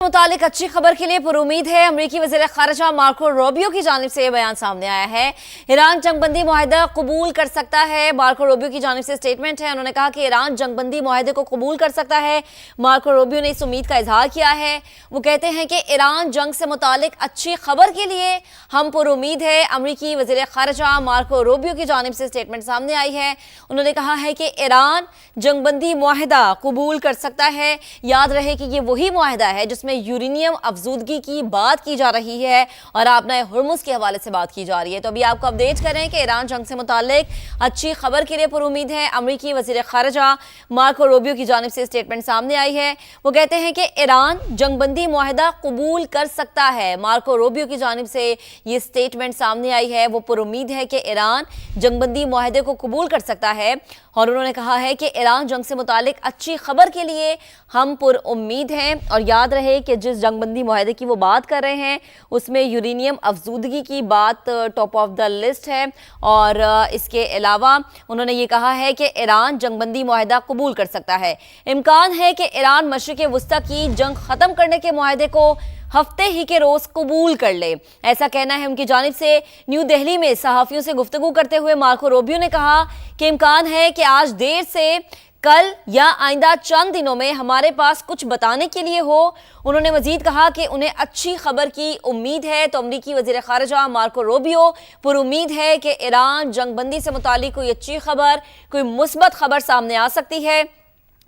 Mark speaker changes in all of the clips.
Speaker 1: मुतालिक अच्छी खबर के लिए पुरुमीद है। अमरीकी वज़ीर ख़ारिजा मार्को रूबियो की जानिब से यह बयान सामने आया है। ईरान जंगबंदी मुआहदा कबूल कर सकता है। मार्को रूबियो की जानिब से स्टेटमेंट है। उन्होंने कहा कि ईरान जंगबंदी मुआहदे को कबूल कर सकता है। मार्को रूबियो ने इस उम्मीद का इजहार किया है। वो कहते हैं कि ईरान जंग से मुतालिक अच्छी खबर के लिए हम पुरुमीद है। अमरीकी वज़ीर ख़ारिजा मार्को रूबियो की जानिब से स्टेटमेंट सामने आई है। उन्होंने कहा है कि ईरान जंगबंदी मुआहदा कबूल कर सकता है। याद रहे कि ये वही मुआहदा है जिसमें यूरेनियम अफजूदगी की बात की जा रही है और आपने हुर्मुज़ के हवाले से बात की जा रही है। तो अभी आपको अपडेट करें कि ईरान जंग से मुतालिक अच्छी खबर के लिए पुरुमीद है। अमरीकी वज़ीर ख़ारिजा मार्को रूबियो की जानिब से स्टेटमेंट सामने आई है। वो कहते हैं कि ईरान जंगबंदी मुआहदा कबूल कर सकता है। मार्को रूबियो की जानिब से ये स्टेटमेंट सामने आई है। वो पुरुमीद है कि ईरान जंगबंदी मुआहदे को कबूल कर सकता है और उन्होंने कहा है कि ईरान जंग से मुतालिक अच्छी खबर के लिए हम पुर उम्मीद हैं। और याद रहे कि जिस जंगबंदी मुआहदे की वो बात कर रहे हैं उसमें यूरेनियम अफजूदगी की बात टॉप ऑफ द लिस्ट है। और इसके अलावा उन्होंने ये कहा है कि ईरान जंगबंदी मुआहदा कबूल कर सकता है। इम्कान है कि ईरान मशरिक़ वस्ता की जंग ख़त्म करने के मुआहदे को हफ्ते ही के रोज कबूल कर ले, ऐसा कहना है उनकी जानिब से। न्यू दिल्ली में सहाफ़ियों से गुफ्तगू करते हुए मार्को रूबियो ने कहा कि इम्कान है कि आज देर से कल या आइंदा चंद दिनों में हमारे पास कुछ बताने के लिए हो। उन्होंने मजीद कहा कि उन्हें अच्छी खबर की उम्मीद है। तो अमरीकी वज़ीर ख़ारिजा मार्को रूबियो पर उम्मीद है कि ईरान जंगबंदी से मुतालिक कोई अच्छी खबर, कोई मुस्बत खबर सामने आ सकती है।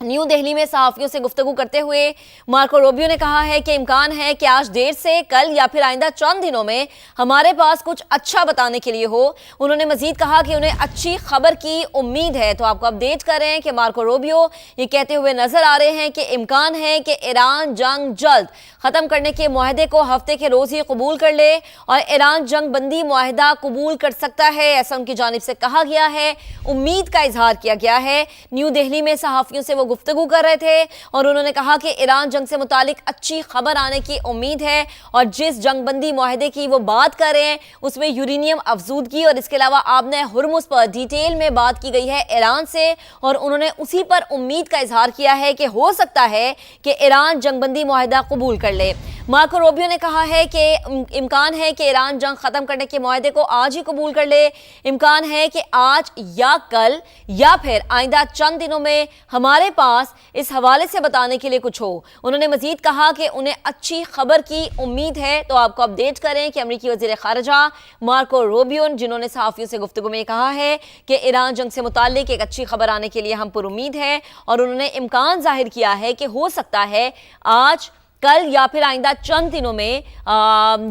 Speaker 1: न्यू दिल्ली में सहाफ़ियों से गुफ्तगू करते हुए मार्को रूबियो ने कहा है कि इम्कान है कि आज देर से कल या फिर आइंदा चंद दिनों में हमारे पास कुछ अच्छा बताने के लिए हो। उन्होंने मजीद कहा कि उन्हें अच्छी खबर की उम्मीद है। तो आपको अपडेट करें कि मार्को रूबियो ये कहते हुए नजर आ रहे हैं कि इम्कान है कि ईरान जंग जल्द ख़त्म करने के मुआहदे को हफ्ते के रोज़ ही कबूल कर ले और ईरान जंग बंदी मुआहदा कबूल कर सकता है, ऐसा उनकी जानिब से कहा गया है। उम्मीद का इजहार किया गया है। न्यू दिल्ली में सहाफ़ियों से वो गुफ्तगू कर रहे थे और उन्होंने कहा कि ईरान जंग से मुतालिक अच्छी खबर आने की उम्मीद है और जिस जंगबंदी मुआहदे की वो बात कर रहे हैं उसमें यूरेनियम अफजूदगी और इसके अलावा आपने हुर्मुज़ पर डिटेल में बात की गई है ईरान से और उन्होंने उसी पर उम्मीद का इजहार किया है कि हो सकता है कि ईरान जंगबंदी मुआहदा कबूल कर ले। मार्को रूबियो ने कहा है कि इम्कान है कि ईरान जंग ख़त्म करने के मुआहदे को आज ही कबूल कर ले। इम्कान है कि आज या कल या फिर आइंदा चंद दिनों में हमारे पास इस हवाले से बताने के लिए कुछ हो। उन्होंने मजीद कहा कि उन्हें अच्छी खबर की उम्मीद है। तो आपको अपडेट करें कि अमरीकी वज़ीर ख़ारिजा मार्को रूबियो जिन्होंने सहाफ़ियों से गुफ्तगू में कहा है कि ईरान जंग से मुताल्लिक एक अच्छी खबर आने के लिए हम पर उम्मीद है और उन्होंने इम्कान जाहिर किया है कि हो सकता है आज कल या फिर आइंदा चंद दिनों में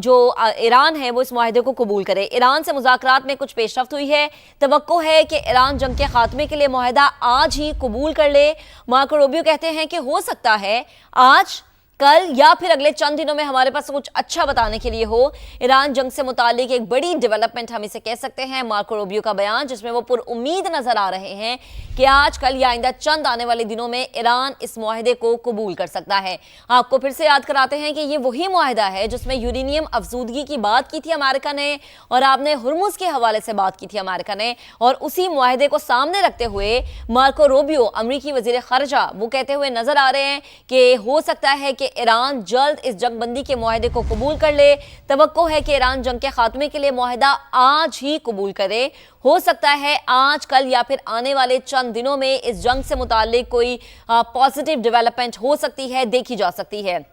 Speaker 1: जो ईरान है वो इस मुआहदे को कबूल करे। ईरान से मुज़ाकरात में कुछ पेशरफ्त हुई है। तवक्को है कि ईरान जंग के खात्मे के लिए मुआहदा आज ही कबूल कर ले। मार्को रूबियो कहते हैं कि हो सकता है आज कल या फिर अगले चंद दिनों में हमारे पास कुछ अच्छा बताने के लिए हो। ईरान जंग से मुतालिक एक बड़ी डेवलपमेंट हम इसे कह सकते हैं मार्को रूबियो का बयान, जिसमें वो पुर उम्मीद नजर आ रहे हैं कि आज कल या आइंदा चंद आने वाले दिनों में ईरान इस मुआहदे को कबूल कर सकता है। आपको फिर से याद कराते हैं कि ये वही मुआहदा है जिसमें यूरेनियम अफजूदगी की बात की थी अमेरिका ने और आपने हुर्मुज़ के हवाले से बात की थी अमेरिका ने। और उसी मुआहदे को सामने रखते हुए मार्को रूबियो अमरीकी वज़ीर ख़ारिजा वो कहते हुए नजर आ रहे हैं कि हो सकता है कि ईरान जल्द इस जंगबंदी के मुआहदे को कबूल कर ले। तवक्को है कि ईरान जंग के खात्मे के लिए मुआहदा आज ही कबूल करे। हो सकता है आज कल या फिर आने वाले चंद दिनों में इस जंग से मुताल्लिक कोई पॉजिटिव डेवलपमेंट हो सकती है, देखी जा सकती है।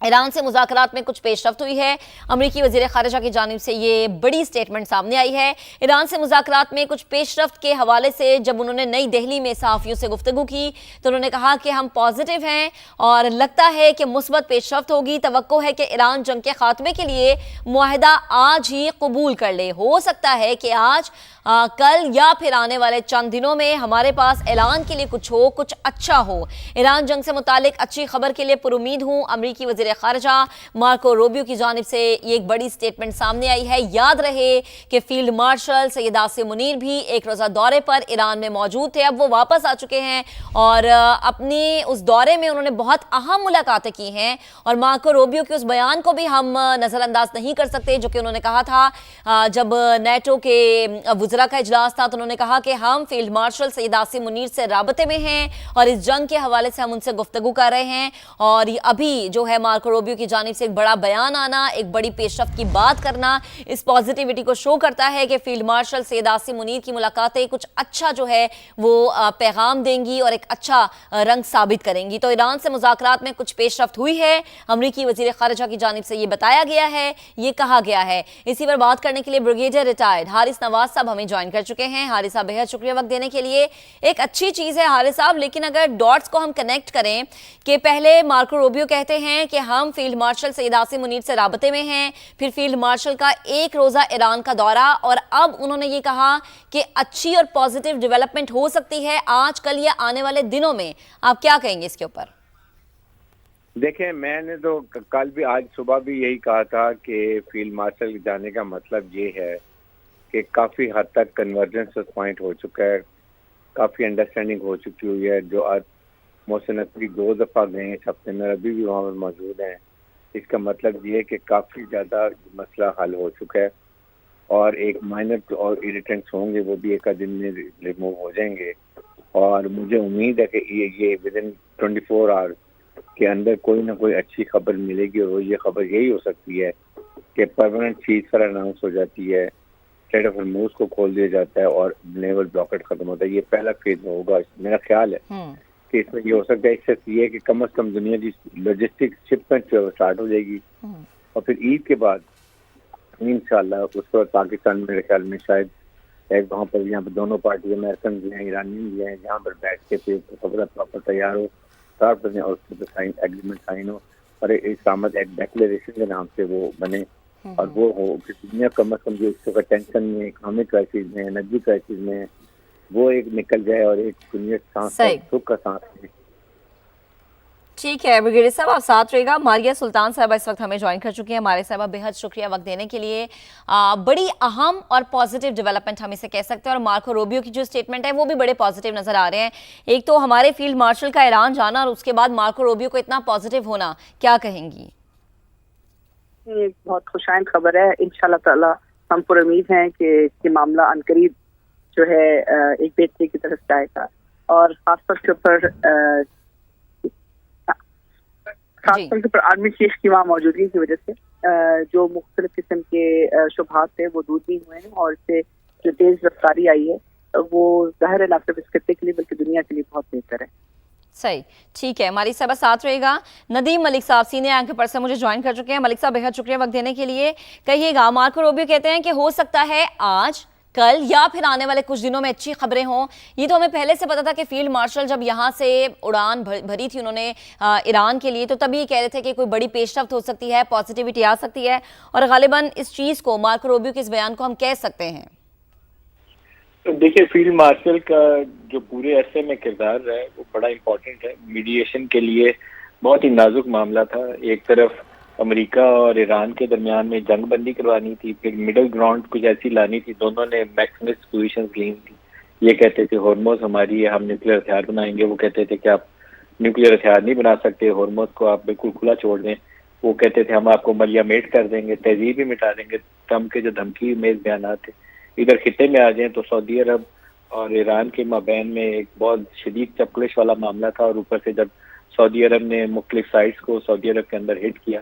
Speaker 1: ईरान से मुज़ाकरात में कुछ पेशरफ्त हुई है। अमरीकी वज़ीर ख़ारिजा की जानिब से ये बड़ी स्टेटमेंट सामने आई है। ईरान से मुज़ाकरात में कुछ पेशरफ्त के हवाले से जब उन्होंने नई दिल्ली में सहाफ़ियों से गुफ्तगू की तो उन्होंने कहा कि हम पॉजिटिव हैं और लगता है कि मुस्बत पेशरफ्त होगी। तवक्को है कि ईरान जंग के खात्मे के लिए मुआहदा आज ही कबूल कर ले। हो सकता है कि आज कल या फिर आने वाले चंद दिनों में हमारे पास ऐलान के लिए कुछ हो, कुछ अच्छा हो। ईरान जंग से मुतालिक अच्छी खबर के लिए पुरुमीद हूँ। अमरीकी वज़ीर ख़ारिजा मार्को रूबियो की जानिब से ये एक बड़ी स्टेटमेंट सामने आई है। याद रहे कि फील्ड मार्शल सैयद आसिम मुनीर भी एक रोज़ा दौरे पर ईरान में मौजूद थे। अब वो वापस आ चुके हैं और अपने उस दौरे में उन्होंने बहुत अहम मुलाकातें की हैं और मार्को रूबियो के उस बयान को भी हम नज़रअंदाज नहीं कर सकते जो कि उन्होंने कहा था जब नेटो के वज़रा का इजलास था। तो उन्होंने कहा कि हम फील्ड मार्शल सैयद आसिम मुनीर से राबते में हैं और इस जंग के हवाले से हम उनसे गुफ्तगू कर रहे हैं और अभी जो है मार्को रूबियो की जानिब से एक बड़ा बयान आना, एक बड़ी पेशरफ्त की बात करना, इस पॉजिटिविटी को शो करता है कि फील्ड मार्शल सैयद आसिम मुनीर की मुलाकातें कुछ अच्छा जो है वो पैगाम देंगी और एक अच्छा रंग साबित करेंगी। तो ईरान से मुज़ाकरात में कुछ पेशरफ्त हुई है, अमरीकी वज़ीर ख़ारिजा की जानिब से ये बताया गया है, ये कहा गया है। इसी पर बात करने के लिए ब्रिगेडियर रिटायर्ड हारिस नवाज साहब हमें ज्वाइन कर चुके हैं। हारिस साहब, बेहद शुक्रिया वक्त देने के लिए। एक अच्छी चीज़ है हारिस साहब, लेकिन अगर डॉट्स को हम कनेक्ट करें कि पहले मार्को रूबियो कहते हैं कि हम फील्ड मार्शल सैयद आसिम मुनीर से राबते में हैं, फिर फील्ड मार्शल का एक रोज़ा ईरान का दौरा, और अब उन्होंने ये कहा कि अच्छी और पॉजिटिव डेवलपमेंट हो सकती है आज कल या आने वाले दिनों में। आप क्या कहेंगे इसके ऊपर?
Speaker 2: देखें, मैंने तो कल भी, आज सुबह भी यही कहा था कि फील्ड मार्शल जाने का मतलब ये है कि काफ़ी हद तक कन्वर्जेंस पॉइंट हो चुका है, काफ़ी अंडरस्टैंडिंग हो चुकी हुई है। जो आज मोहसिन नकवी 2 दफ़ा गए इस हफ्ते में, अभी भी वहाँ पर मौजूद हैं। इसका मतलब ये है कि काफ़ी ज़्यादा मसला हल हो चुका है और एक माइनर और इरिटेंट्स होंगे वो भी एक दिन में रिमूव हो जाएंगे। और मुझे उम्मीद है कि ये विद इन 24 आवर्स के अंदर कोई ना कोई अच्छी खबर मिलेगी, और ये खबर यही हो सकती है कि परमानेंट चीज पर अनाउंस हो जाती है, स्ट्रेट ऑफ हॉर्मुज़ को खोल दिया जाता है और नेवल ब्लॉकेट खत्म होता है। ये पहला फेज में होगा, मेरा ख्याल है कि इसमें ये हो सकता है। इससे ये है कि कम से कम दुनिया की लॉजिस्टिक शिपमेंट स्टार्ट हो जाएगी, और फिर ईद के बाद इंशाल्लाह उसके बाद पाकिस्तान मेरे ख्याल में शायद एक वहाँ पर, यहाँ पर दोनों पार्टी अमेरिकन भी हैं, ईरानी भी हैं, जहाँ पर बैठ के फिर खबर प्रॉपर तैयार हो और उसके साइन एग्रीमेंट साइन हो और इस्लामाबाद एक डिक्लेरेशन के नाम से वो बने, और वो हो कि दुनिया कम से कम जो इसका टेंशन में, इकोनॉमिक क्राइसिस में, एनर्जी क्राइसिस में, वो एक निकल जाए और एक दुनिया सांस सुख का सांस ले।
Speaker 1: ठीक है ब्रिगेडियर साहब, आप साथ रहेगा। मारिया सुल्तान साहब इस वक्त हमें ज्वाइन कर चुकी हैं। हमारे साहब बेहद शुक्रिया वक्त देने के लिए। बड़ी अहम और पॉजिटिव डेवलपमेंट हम इसे कह सकते हैं, और मार्को रूबियो की जो स्टेटमेंट है वो भी बड़े पॉजिटिव नजर आ रहे हैं। एक तो हमारे फील्ड मार्शल का ईरान जाना और उसके बाद मार्को रूबियो को इतना पॉजिटिव होना, क्या कहेंगी?
Speaker 3: ये बहुत खुशाइंद खबर है। इंशाल्लाह ताला हम पूरी उम्मीद हैं कि ये मामला अनकरीब जो है एक बेहतरी की तरफ जाएगा, और खासतौर के ऊपर आर्मी चीफ की वहाँ मौजूदगी की वजह से जो मुख्तलिफ किस्म के शुबहात थे वो दूर नहीं हुए हैं, और इससे जो तेज रफ्तारी आई है वो जाहिर है ना सिर्फ इस खत्ते के लिए बल्कि दुनिया के लिए बहुत बेहतर है।
Speaker 1: सही, ठीक है। हमारी साहब साथ रहेगा। नदीम मलिक साहब सीनियर एंकर पर्सन मुझे ज्वाइन कर चुके हैं। मलिक साहब बेहद शुक्रिया वक्त देने के लिए। कहिएगा, मार्को रूबियो कहते हैं कि हो सकता है आज, कल या फिर आने वाले कुछ दिनों में अच्छी खबरें हों। ये तो हमें पहले से पता था कि फील्ड मार्शल जब यहाँ से उड़ान भरी थी उन्होंने ईरान के लिए, तो तभी कह रहे थे कि कोई बड़ी पेशरफ्त हो सकती है, पॉजिटिविटी आ सकती है, और गालिबन इस चीज़ को, मार्को रूबियो के इस बयान को हम कह सकते हैं।
Speaker 4: तो देखिए, फील्ड मार्शल का जो पूरे अरसे में किरदार है वो बड़ा इम्पोर्टेंट है। मीडिएशन के लिए बहुत ही नाजुक मामला था। एक तरफ अमेरिका और ईरान के दरमियान में जंग बंदी करवानी थी, फिर मिडल ग्राउंड कुछ ऐसी लानी थी। दोनों ने मैक्सिमिस्ट पोजीशंस ली थी। ये कहते थे हॉर्मोज हमारी है, हम न्यूक्लियर हथियार बनाएंगे। वो कहते थे कि आप न्यूक्लियर हथियार नहीं बना सकते, हॉर्मोज को आप बिल्कुल खुला छोड़ दें। वो कहते थे हम आपको मलियामेट कर देंगे, तहजीब भी मिटा देंगे। ट्रम्प के जो धमकी में बयान थे, इधर खिते में आ जाएं तो सऊदी अरब और ईरान के माबैन में एक बहुत शदीद चपकलिश वाला मामला था। और ऊपर से जब सऊदी अरब ने मुख्तलिफ साइट्स को सऊदी अरब के अंदर हिट किया,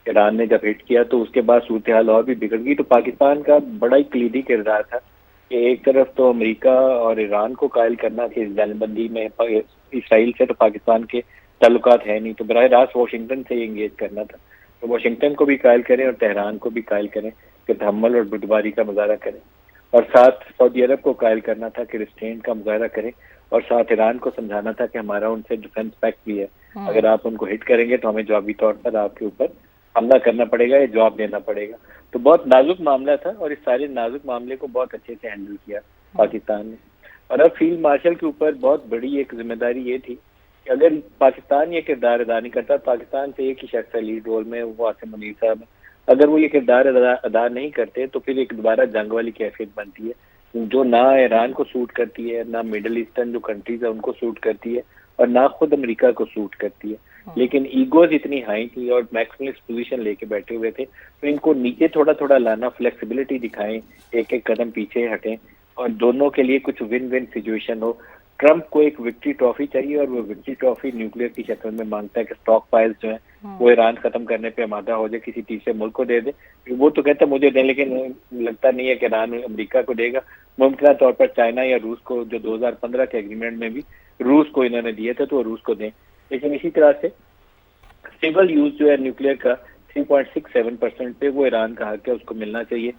Speaker 4: ईरान ने जब हिट किया, तो उसके बाद सूरत हाल और भी बिगड़ गई। तो पाकिस्तान का बड़ा ही कलीदी किरदार था कि एक तरफ तो अमेरिका और ईरान को कायल करना कि इस जंगबंदी में इसराइल से तो पाकिस्तान के ताल्लुकात है नहीं, तो बराह रास्त वाशिंगटन से इंगेज करना था। तो वाशिंगटन को भी कायल करें और तेहरान को भी कायल करें कि तहम्मुल और बुर्दबारी का मुजाहरा करें, और साथ सऊदी अरब को कायल करना था कि रिस्ट्रेंट का मुजाहरा करें, और साथ ईरान को समझाना था कि हमारा उनसे डिफेंस पैक्ट भी है, अगर आप उनको हिट करेंगे तो हमें जवाबी तौर पर आपके ऊपर हमला करना पड़ेगा, या जवाब देना पड़ेगा। तो बहुत नाजुक मामला था, और इस सारे नाजुक मामले को बहुत अच्छे से हैंडल किया पाकिस्तान ने। और अब फील्ड मार्शल के ऊपर बहुत बड़ी एक जिम्मेदारी ये थी कि अगर पाकिस्तान ये किरदार अदा नहीं करता, पाकिस्तान से एक ही शख्स है लीड रोल में, वो आसिम मुनीर साहब है, अगर वो ये किरदार अदा नहीं करते तो फिर एक दोबारा जंग वाली कैफियत बनती है जो ना ईरान को सूट करती है, ना मिडल ईस्टर्न जो कंट्रीज है उनको सूट करती है, और ना खुद अमेरिका को सूट करती है। लेकिन ईगोज इतनी हाई थी और मैक्सिमलिस्ट पोजीशन लेके बैठे हुए थे, तो इनको नीचे थोड़ा थोड़ा लाना, फ्लेक्सिबिलिटी दिखाएं, एक एक कदम पीछे हटें, और दोनों के लिए कुछ विन विन सिचुएशन हो। ट्रम्प को एक विक्ट्री ट्रॉफी चाहिए और वो विक्ट्री ट्रॉफी न्यूक्लियर की शक्ल में मांगता है कि स्टॉक फाइल्स जो है वो ईरान खत्म करने पे आमादा हो जाए, किसी तीसरे मुल्क को दे दे। वो तो कहता है मुझे दें, लेकिन लगता नहीं है कि ईरान अमेरिका को देगा। मुमकिन तौर पर चाइना या रूस को, जो 2015 के एग्रीमेंट में भी रूस को इन्होंने दिए थे, तो वो रूस को दें। लेकिन इसी तरह से सिविल यूज जो है न्यूक्लियर का 3.67% पे वो ईरान का हक है, उसको मिलना चाहिए।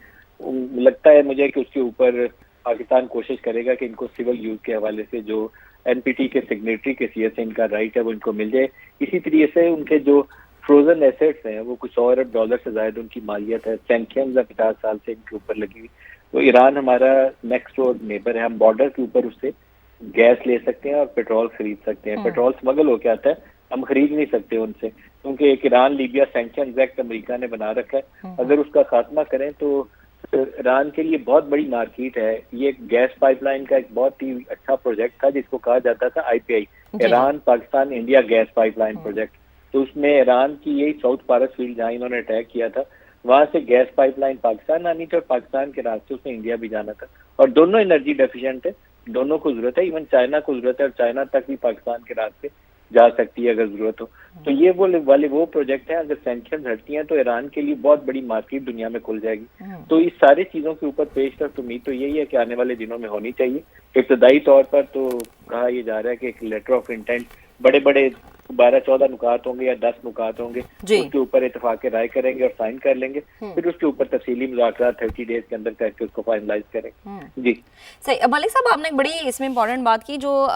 Speaker 4: लगता है मुझे कि उसके ऊपर पाकिस्तान कोशिश करेगा कि इनको सिविल यूज के हवाले से जो एनपीटी के सिग्नेटरी के सीएस से इनका राइट है वो इनको मिल जाए। इसी तरीके से उनके जो फ्रोजन एसेट्स हैं वो कुछ $100 अरब से ज्यादा उनकी मालियत है, सैंक्शंस 50 साल से इनके ऊपर लगी हुई। तो ईरान हमारा नेक्स्ट डोर नेबर है, हम बॉर्डर के ऊपर उससे गैस ले सकते हैं और पेट्रोल खरीद सकते हैं। पेट्रोल स्मगल हो के आता है, हम खरीद नहीं सकते उनसे, क्योंकि एक Iran Libya sanction act America ने बना रखा है। अगर उसका खात्मा करें तो ईरान के लिए बहुत बड़ी मार्केट है। ये गैस पाइपलाइन का एक बहुत ही अच्छा प्रोजेक्ट था जिसको कहा जाता था IPI, Iran Pakistan India gas pipeline project. तो उसमें ईरान की यही साउथ पारस फील्ड जहाँ इन्होंने अटैक किया था, वहां से गैस पाइपलाइन पाकिस्तान आनी थी और पाकिस्तान के रास्ते उसमें इंडिया भी जाना था। और दोनों एनर्जी डेफिशिएंट है, दोनों को जरूरत है, इवन चाइना को जरूरत है, और चाइना तक भी पाकिस्तान के रास्ते जा सकती है अगर जरूरत हो। तो ये वो प्रोजेक्ट है, अगर सैंक्शन हटती हैं तो ईरान के लिए बहुत बड़ी मार्केट दुनिया में खुल जाएगी। तो इस सारी चीजों के ऊपर पेशरफ्त उम्मीद तो यही है कि आने वाले दिनों में होनी चाहिए। इब्तदाई तौर पर तो कहा यह जा रहा है कि एक लेटर ऑफ इंटेंट, बड़े बड़े 12-14 नुकात होंगे या 10 नुकात होंगे, उसके ऊपर इत्तेफाक राय करेंगे और साइन कर लेंगे, फिर उसके ऊपर तफसीली मुज़ाकरात 30 डेज के अंदर करके उसको फाइनलाइज करेंगे। जी
Speaker 1: सही। मलिक साहब, आपने एक बड़ी इसमें इंपॉर्टेंट बात की, जो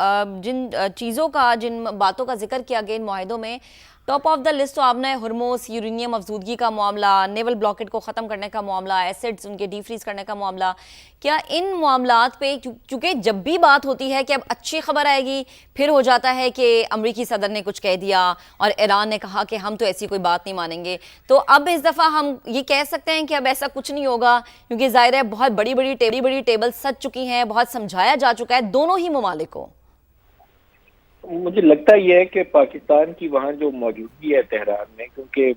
Speaker 1: जिन चीज़ों का, जिन बातों का जिक्र किया गया इन मुआहिदों में, टॉप ऑफ द लिस्ट तो आपने हुर्मुज़ यूरेनियम अफजूदगी का मामला, नेवल ब्लॉकेट को ख़त्म करने का मामला, एसिड्स उनके डीफ्रीज करने का मामला। क्या इन मामलात पे, क्योंकि जब भी बात होती है कि अब अच्छी खबर आएगी, फिर हो जाता है कि अमरीकी सदर ने कुछ कह दिया और ईरान ने कहा कि हम तो ऐसी कोई बात नहीं मानेंगे। तो अब इस दफ़ा हम ये कह सकते हैं कि अब ऐसा कुछ नहीं होगा, क्योंकि ज़ाहिर है बहुत बड़ी बड़ी टेबल सज चुकी हैं, बहुत समझाया जा चुका है दोनों ही ममालिक को।
Speaker 4: मुझे लगता यह है कि पाकिस्तान की वहाँ जो मौजूदगी है तेहरान में, क्योंकि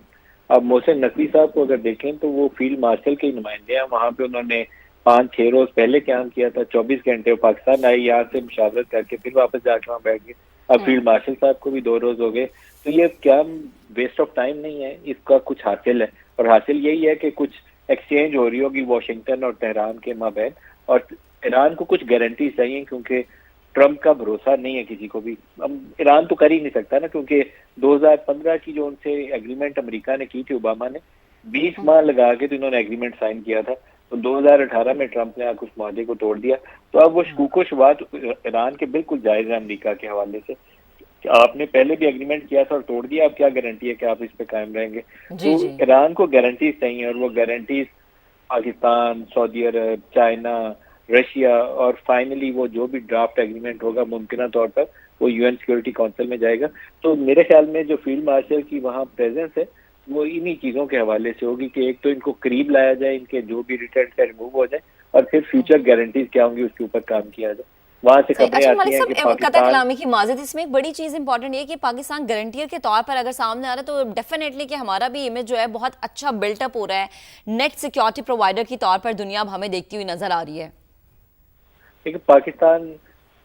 Speaker 4: अब मोहसिन नकवी साहब को अगर देखें तो वो फील्ड मार्शल के नुमाइंदे हैं, वहाँ पे उन्होंने 5-6 रोज पहले क्याम किया था, 24 घंटे पाकिस्तान आए, यहाँ से मुशावरत करके फिर वापस जाके वहाँ बैठ गए। अब फील्ड मार्शल साहब को भी 2 रोज हो गए। तो ये क्या वेस्ट ऑफ टाइम नहीं है, इसका कुछ हासिल है, और हासिल यही है कि कुछ एक्सचेंज हो रही होगी वॉशिंगटन और तेहरान के माबैन, और ईरान को कुछ गारंटी चाहिए, क्योंकि ट्रम्प का भरोसा नहीं है किसी को भी। अब ईरान तो कर ही नहीं सकता ना, क्योंकि 2015 की जो उनसे एग्रीमेंट अमेरिका ने की थी, ओबामा ने 20 माह लगा के तो इन्होंने एग्रीमेंट साइन किया था। तो 2018 में ट्रम्प ने आकर उस माहदे को तोड़ दिया। तो अब वो शकूको शुबात ईरान के बिल्कुल जायज है अमेरिका के हवाले से। आपने पहले भी एग्रीमेंट किया था और तोड़ दिया, अब क्या गारंटी है कि आप इस पे कायम रहेंगे? तो ईरान को गारंटीज चाहिए, और वो गारंटीज पाकिस्तान, सऊदी अरब, चाइना, रशिया, और फाइनली वो जो भी ड्राफ्ट एग्रीमेंट होगा मुमकिन तौर पर वो यूएन सिक्योरिटी काउंसिल में जाएगा। तो मेरे ख्याल में जो फील्ड मार्शल की वहाँ प्रेजेंस है वो इन्हीं चीज़ों के हवाले से होगी कि एक तो इनको करीब लाया जाए, इनके जो भी रिटर्न का रिमूव हो जाए, और फिर फ्यूचर गारंटीज क्या होंगी उसके ऊपर काम किया जाए। वहाँ से खबरें आती हैं कि
Speaker 1: पाकिस्तान की माजिद, इसमें एक बड़ी चीज़ इंपॉर्टेंट है कि पाकिस्तान गारंटियर के तौर पर अगर सामने आ रहा है तो डेफिनेटली कि हमारा भी इमेज जो है बहुत अच्छा बिल्टअप हो रहा है, नेट सिक्योरिटी प्रोवाइडर के तौर पर दुनिया अब हमें देखती हुई नजर आ रही है।
Speaker 4: लेकिन पाकिस्तान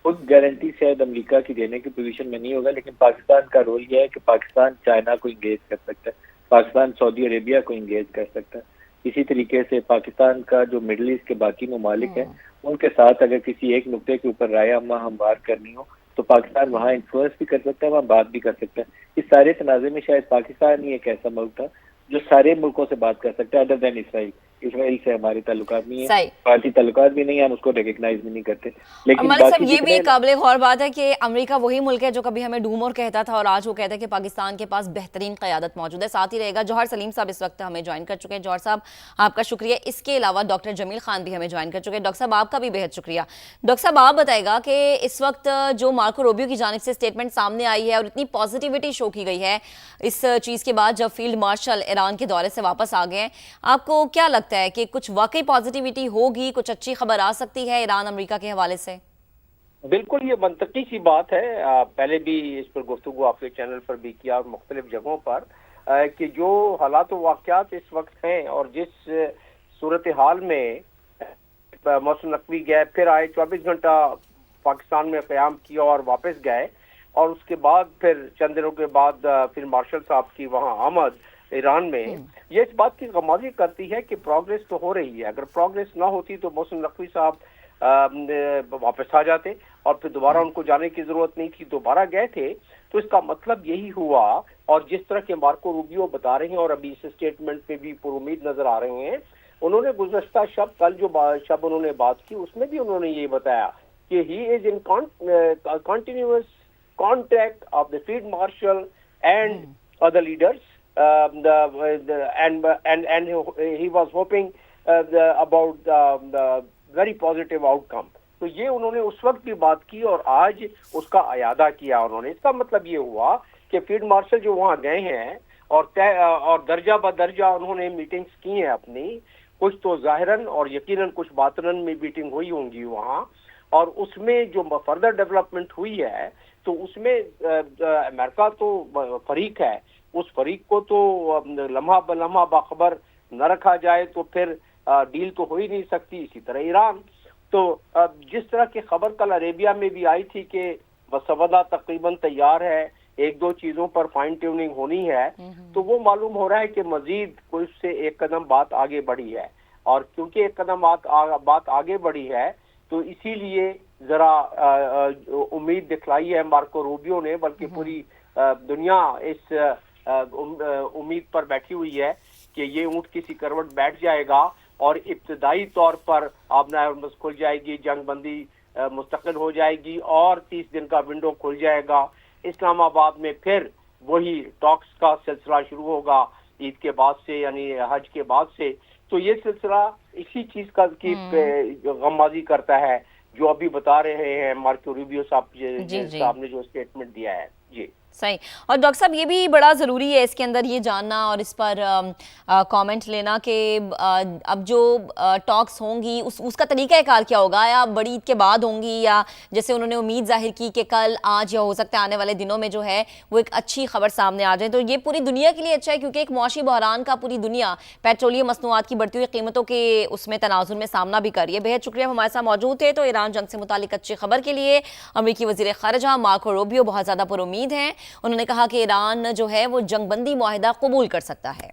Speaker 4: खुद गारंटी शायद अमेरिका की देने की पोजीशन में नहीं होगा, लेकिन पाकिस्तान का रोल यह है कि पाकिस्तान चाइना को इंगेज कर सकता है, पाकिस्तान सऊदी अरेबिया को इंगेज कर सकता है। इसी तरीके से पाकिस्तान का जो मिडल ईस्ट के बाकी ममालिक हैं उनके साथ अगर किसी एक नुक्ते के ऊपर राय हमवार करनी हो तो पाकिस्तान वहाँ इन्फ्लुएंस भी कर सकता है, वहाँ बात भी कर सकता है। इस सारे तनाज़े में शायद पाकिस्तान ही एक ऐसा मुल्क था जो सारे मुल्कों से बात कर सकता है, अदर देन इसराइल। इसराइल से हमारे ताल्लुकात नहीं है, भारतीय ताल्लुकात भी नहीं है, हम उसको रिकग्नाइज भी नहीं करते। लेकिन
Speaker 1: मलिक साहब, ये भी काबिल गौर बात है कि अमेरिका वही मुल्क है जो कभी हमें डूमोर कहता था और आज वो कहता है कि पाकिस्तान के पास बेहतरीन क़यादत मौजूद है। साथ ही रहेगा जौहर सलीम साहब इस वक्त हमें ज्वाइन कर चुके हैं। जौहर साहब आपका शुक्रिया। इसके अलावा डॉक्टर जमील खान भी हमें ज्वाइन कर चुके हैं। डॉक्टर साहब आपका भी बेहद शुक्रिया। डॉक्टर साहब आप बताएगा कि इस वक्त जो मार्को रूबियो की जानिब से स्टेटमेंट सामने आई है और इतनी पॉजिटिविटी शो की गई है इस चीज़ के बाद जब फील्ड मार्शल ईरान के दौरे से वापस आ गए हैं, आपको क्या लगता है कि कुछ वाकई पॉजिटिविटी होगी, कुछ अच्छी खबर आ सकती है ईरान अमेरिका के हवाले से?
Speaker 5: बिल्कुल, ये मंतकी सी बात है। पहले भी इस पर गुफ्तगू आपके चैनल पर भी किया और मुख्तलिफ जगहों पर कि जो हालात व वाक़यात इस वक्त हैं और जिस सूरत हाल में मौसम नकवी गए, फिर आए 24 घंटा पाकिस्तान में क़याम किया और वापस गए, और उसके बाद फिर चंद दिनों के बाद फिर मार्शल साहब की वहाँ आमद ईरान में, ये इस बात की गमाज़ी करती है कि प्रोग्रेस तो हो रही है। अगर प्रोग्रेस ना होती तो मोहसिन नकवी साहब वापस आ जाते और फिर दोबारा उनको जाने की जरूरत नहीं थी, दोबारा गए थे। तो इसका मतलब यही हुआ, और जिस तरह के मार्को रूबियो बता रहे हैं और अभी इस स्टेटमेंट पे भी पुरुमीद नजर आ रहे हैं, उन्होंने गुज़श्ता शब कल जो शब उन्होंने बात की उसमें भी उन्होंने ये बताया कि he is in continuous contact of the field marshal and other leaders and he was hoping about the very positive outcome. तो ये उन्होंने उस वक्त भी बात की और आज उसका अयादा किया उन्होंने। इसका मतलब ये हुआ कि फील्ड मार्शल जो वहाँ गए हैं और दर्जा बदर्जा उन्होंने मीटिंग्स की हैं अपनी, कुछ तो जाहिरन और यकीनन कुछ बातनन में मीटिंग हुई होंगी वहाँ, और उसमें जो फर्दर डेवलपमेंट हुई है तो उसमें अमेरिका तो फरीक है, उस फरीक को तो लम्हा ब लम्हा बाखबर न रखा जाए तो फिर डील तो हो ही नहीं सकती। इसी तरह ईरान, तो जिस तरह की खबर कल अरेबिया में भी आई थी कि मसवदा तकरीबन तैयार है, एक दो चीजों पर फाइन ट्यूनिंग होनी है, तो वो मालूम हो रहा है कि मजीद कोई उससे एक कदम बात आगे बढ़ी है। और क्योंकि एक कदम बात आगे बढ़ी है तो इसीलिए जरा उम्मीद दिखलाई है मार्को रूबियो ने, बल्कि पूरी दुनिया इस उम्मीद पर बैठी हुई है कि ये ऊंट किसी करवट बैठ जाएगा और इब्तदाई तौर पर आबना खुल जाएगी, जंगबंदी मुस्तकिल हो जाएगी और 30 दिन का विंडो खुल जाएगा। इस्लामाबाद में फिर वही टॉक्स का सिलसिला शुरू होगा ईद के बाद से, यानी हज के बाद से। तो ये सिलसिला इसी चीज का की गमबाजी करता है जो अभी बता रहे हैं मार्को रूबियो साहब ने जो स्टेटमेंट दिया है। जी
Speaker 1: सही। और डॉक्टर साहब ये भी बड़ा ज़रूरी है इसके अंदर ये जानना और इस पर कमेंट लेना कि अब जो टॉक्स होंगी उसका तरीका कार क्या होगा, या बड़ी ईद के बाद होंगी, या जैसे उन्होंने उम्मीद जाहिर की कि कल आज या हो सकता है आने वाले दिनों में जो है वो एक अच्छी खबर सामने आ जाए। तो ये पूरी दुनिया के लिए अच्छा है क्योंकि एक मुआशी बहरान का पूरी दुनिया पेट्रोलियम मसनूआत की बढ़ती हुई कीमतों के उसमें तनाजुर में सामना भी कर रही है। बेहद शुक्रिया हमारे साथ मौजूद थे। तो ईरान जंग से मुतालिक अच्छी खबर के लिए अमेरिकी वज़ीर ख़ारिजा मार्को रूबियो बहुत ज़्यादा पुरुमीद हैं। उन्होंने कहा कि ईरान जो है वो जंगबंदी मुआहिदा कबूल कर सकता है।